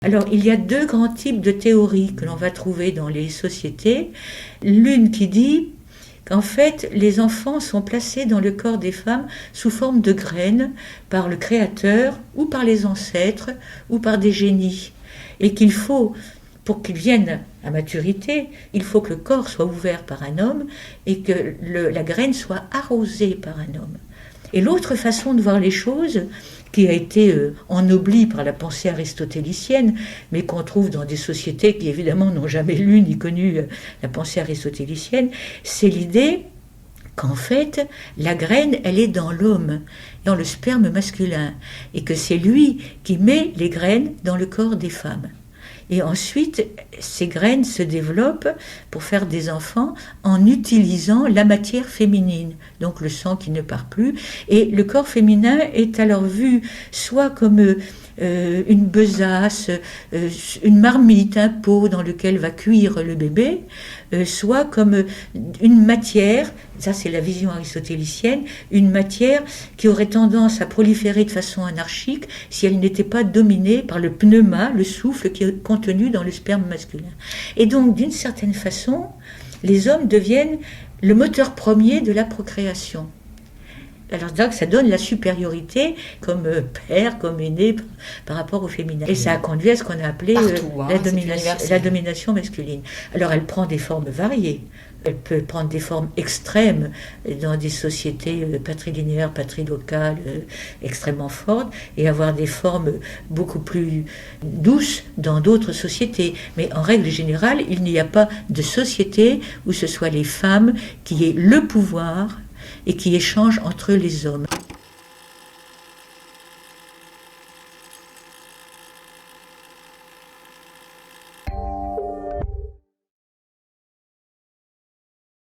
Alors, il y a deux grands types de théories que l'on va trouver dans les sociétés. L'une qui dit qu'en fait, les enfants sont placés dans le corps des femmes sous forme de graines par le Créateur ou par les ancêtres ou par des génies. Et qu'il faut, pour qu'ils viennent à maturité, il faut que le corps soit ouvert par un homme et que la graine soit arrosée par un homme. Et l'autre façon de voir les choses, qui a été ennoblie par la pensée aristotélicienne, mais qu'on trouve dans des sociétés qui évidemment n'ont jamais lu ni connu la pensée aristotélicienne, c'est l'idée qu'en fait, la graine, elle est dans l'homme, dans le sperme masculin, et que c'est lui qui met les graines dans le corps des femmes. Et ensuite, ces graines se développent pour faire des enfants en utilisant la matière féminine, donc le sang qui ne part plus. Et le corps féminin est alors vu soit comme une besace, une marmite, un pot dans lequel va cuire le bébé, soit comme une matière, ça c'est la vision aristotélicienne, une matière qui aurait tendance à proliférer de façon anarchique si elle n'était pas dominée par le pneuma, le souffle qui est contenu dans le sperme masculin. Et donc d'une certaine façon, les hommes deviennent le moteur premier de la procréation. Alors ça donne la supériorité comme père, comme aîné par rapport au féminin. Et ça a conduit à ce qu'on a appelé la domination masculine. Alors elle prend des formes variées. Elle peut prendre des formes extrêmes dans des sociétés patrilinéaires, patrilocales, extrêmement fortes, et avoir des formes beaucoup plus douces dans d'autres sociétés. Mais en règle générale, il n'y a pas de société où ce soit les femmes qui aient le pouvoir et qui échangent entre les hommes.